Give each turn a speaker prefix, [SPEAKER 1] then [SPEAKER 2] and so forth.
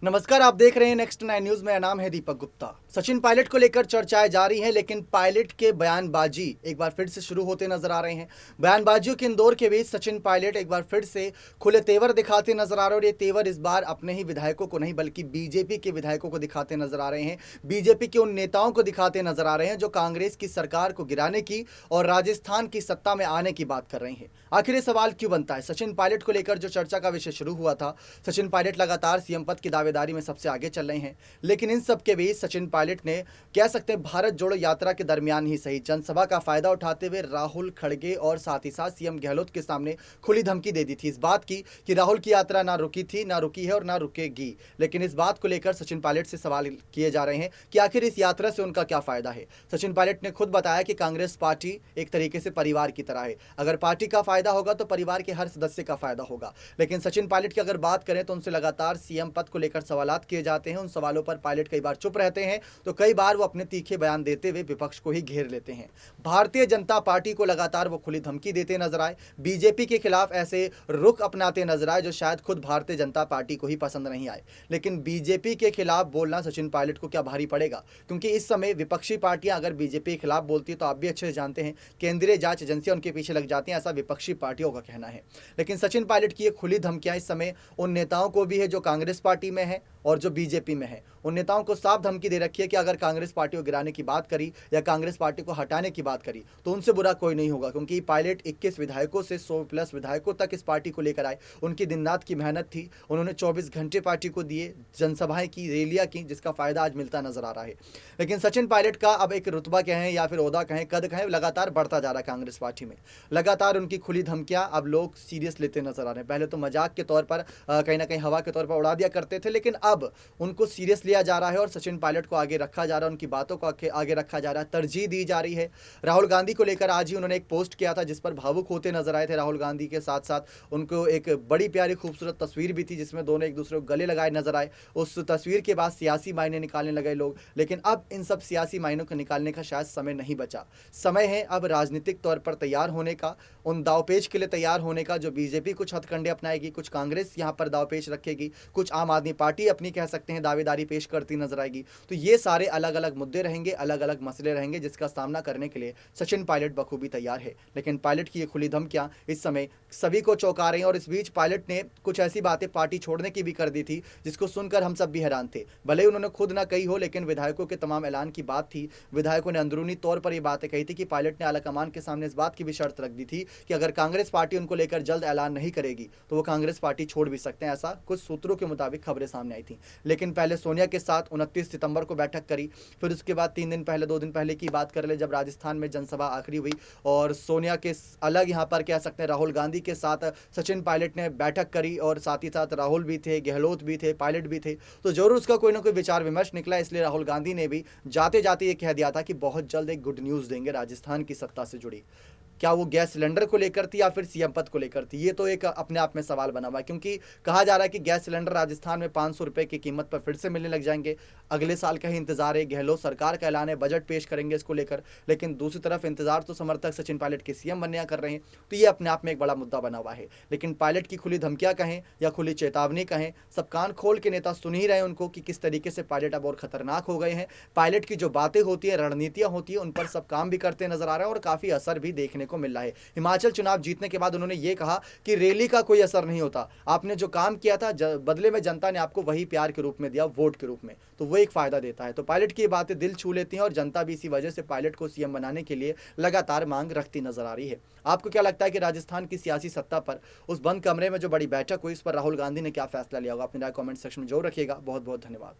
[SPEAKER 1] नमस्कार, आप देख रहे हैं नेक्स्ट 9 न्यूज। मेरा नाम है दीपक गुप्ता। सचिन पायलट को लेकर चर्चाएं जारी हैं, लेकिन पायलट के बयानबाजी एक बार फिर से शुरू होते नजर आ रहे हैं। बयानबाजियों के इंदौर के बीच सचिन पायलट एक बार फिर से खुले तेवर दिखाते नजर आ रहे हैं और ये तेवर इस बार अपने ही विधायकों को नहीं बल्कि बीजेपी के विधायकों को दिखाते नजर आ रहे हैं। बीजेपी के उन नेताओं को दिखाते नजर आ रहे हैं जो कांग्रेस की सरकार को गिराने की और राजस्थान की सत्ता में आने की बात कर रहे हैं। आखिर ये सवाल क्यों बनता है? सचिन पायलट को लेकर जो चर्चा का विषय शुरू हुआ था, सचिन पायलट लगातार सीएम पद की दावेदारी में सबसे आगे चल रहे हैं, लेकिन इन सब के बीच सचिन पायलट ने कह सकते हैं भारत जोड़ो यात्रा के दरमियान ही सही जनसभा का फायदा उठाते हुए राहुल खड़गे और साथ ही साथ सीएम गहलोत के सामने खुली धमकी दे दी थी इस बात की कि राहुल की यात्रा ना रुकी थी, ना रुकी है और ना रुकेगी। लेकिन इस बात को लेकर सचिन पायलट से सवाल किए जा रहे हैं कि आखिर इस यात्रा से उनका क्या फायदा है। सचिन पायलट ने खुद बताया कि कांग्रेस पार्टी एक तरीके से परिवार की तरह है, अगर पार्टी का फायदा होगा तो परिवार के हर सदस्य का फायदा होगा। लेकिन सचिन पायलट की अगर बात करें तो उनसे लगातार सीएम पद को लेकर सवालात किए जाते हैं। उन सवालों पर पायलट कई बार चुप रहते हैं तो कई बार वो अपने तीखे बयान देते हुए विपक्ष को ही घेर लेते हैं। भारतीय जनता पार्टी को लगातार वो खुली धमकी देते नजर आए, बीजेपी के खिलाफ ऐसे रुख अपनाते नजर आए जो शायद खुद भारतीय जनता पार्टी को ही पसंद नहीं आए। लेकिन बीजेपी के खिलाफ बोलना सचिन पायलट को क्या भारी पड़ेगा, क्योंकि इस समय विपक्षी पार्टियां अगर बीजेपी के खिलाफ बोलती है तो आप भी अच्छे से जानते हैं केंद्रीय जांच एजेंसियां उनके पीछे लग जाती हैं, ऐसा विपक्षी पार्टियों का कहना है। लेकिन सचिन पायलट की ये खुली धमकियां इस समय उन नेताओं को भी है जो कांग्रेस पार्टी में है और जो बीजेपी में है। उन नेताओं को साफ धमकी दे रखी है कि अगर कांग्रेस पार्टी को गिराने की बात करी या कांग्रेस पार्टी को हटाने की बात करी तो उनसे बुरा कोई नहीं होगा, क्योंकि पायलट 21 विधायकों से 100+ विधायकों तक इस पार्टी को लेकर आए। उनकी दिन रात की मेहनत थी, उन्होंने 24 घंटे पार्टी को दिए, जनसभाएं की, रैलियां की, जिसका फायदा आज मिलता नजर आ रहा है। लेकिन सचिन पायलट का अब एक रुतबा कहें या फिर ओहदा कहें, कद कहें, लगातार बढ़ता जा रहा है कांग्रेस पार्टी में। लगातार उनकी खुली धमकियां अब लोग सीरियस लेते नजर आ रहे हैं। पहले तो मजाक के तौर पर कहीं ना कहीं हवा के तौर पर उड़ा दिया करते थे, लेकिन अब उनको सीरियस लिया जा रहा है और सचिन पायलट को आगे रखा जा रहा है, उनकी बातों को आगे रखा जा रहा है, तरजीह दी जा रही है। राहुल गांधी को लेकर आज ही उन्होंने एक पोस्ट किया था जिस पर भावुक होते नजर आए थे राहुल गांधी के साथ साथ उनको एक बड़ी प्यारी खूबसूरत तस्वीर भी थी जिसमें दोनों एक दूसरे को गले लगाए नजर आए। उस तस्वीर के बाद सियासी मायने निकालने लगे लोग, लेकिन अब इन सब सियासी मायनों को निकालने का शायद समय नहीं बचा। समय है अब राजनीतिक तौर पर तैयार होने का, उन दावपेच के लिए तैयार होने का जो बीजेपी कुछ हथकंडे अपनाएगी, कुछ कांग्रेस यहाँ पर दावपेच रखेगी, कुछ आम आदमी पार्टी अपनी कह सकते हैं दावेदारी पेश करती नजर आएगी। तो ये सारे अलग अलग मुद्दे रहेंगे, अलग अलग मसले रहेंगे जिसका सामना करने के लिए सचिन पायलट बखूबी तैयार है। लेकिन पायलट की ये खुली धमकियां इस समय सभी को चौंका रही हैं और इस बीच पायलट ने कुछ ऐसी बातें पार्टी छोड़ने की भी कर दी थी जिसको सुनकर हम सब भी हैरान थे। भले ही उन्होंने खुद ना कही हो, लेकिन विधायकों के तमाम ऐलान की बात थी। विधायकों ने अंदरूनी तौर पर ये बातें कही थी कि पायलट ने आलाकमान के सामने इस बात की भी शर्त रख दी थी कि अगर कांग्रेस पार्टी उनको लेकर जल्द ऐलान नहीं करेगी तो वो कांग्रेस पार्टी छोड़ भी सकते हैं। ऐसा कुछ सूत्रों के मुताबिक खबरें सामने आई थी। लेकिन पहले सोनिया के साथ 29 सितंबर को बैठक करी, फिर उसके बाद 3 दिन पहले, 2 दिन पहले की बात कर ले जब राजस्थान में जनसभा आखिरी हुई और सोनिया के अलग यहाँ पर कह सकते हैं राहुल गांधी के साथ सचिन पायलट ने बैठक करी और साथ ही साथ राहुल भी थे, गहलोत भी थे, पायलट भी थे, तो जरूर उसका कोई ना कोई विचार विमर्श निकला। इसलिए राहुल गांधी ने भी जाते जाते ये कह दिया था कि बहुत जल्द एक गुड न्यूज़ देंगे राजस्थान की सत्ता से जुड़ी। क्या वो गैस सिलेंडर को लेकर थी या फिर सीएम पद को लेकर थी, ये तो एक अपने आप में सवाल बना हुआ है, क्योंकि कहा जा रहा है कि गैस सिलेंडर राजस्थान में 500 रुपये की कीमत पर फिर से मिलने लग जाएंगे। अगले साल का ही इंतजार है, गहलोत सरकार का ऐलान है, बजट पेश करेंगे इसको लेकर। लेकिन दूसरी तरफ इंतजार तो समर्थक सचिन पायलट के सीएम बनने कर रहे हैं, तो ये अपने आप में एक बड़ा मुद्दा बना हुआ है। लेकिन पायलट की खुली धमकियां कहें या खुली चेतावनी कहें, सब कान खोल के नेता सुन ही रहे हैं उनको कि किस तरीके से पायलट अब और खतरनाक हो गए हैं। पायलट की जो बातें होती है, रणनीतियां होती है, उन पर सब काम भी करते नजर आ रहे हैं और काफी असर भी देखने को मिल रहा है। हिमाचल चुनाव जीतने के बाद उन्होंने ये कहा कि रैली का कोई असर नहीं होता, आपने जो काम किया था बदले में जनता ने आपको वही प्यार के रूप में दिया, वोट के रूप में, तो वो एक फायदा देता है। तो पायलट की बातें दिल छू लेती हैं और जनता भी इसी वजह से पायलट को सीएम बनाने के लिए लगातार मांग रखती नजर आ रही है। आपको क्या लगता है कि राजस्थान की सियासी सत्ता पर उस बंद कमरे में जो बड़ी बैठक हुई, इस पर राहुल गांधी ने क्या फैसला लिया होगा? अपनी राय कमेंट सेक्शन में जरूर रखिएगा। बहुत बहुत धन्यवाद।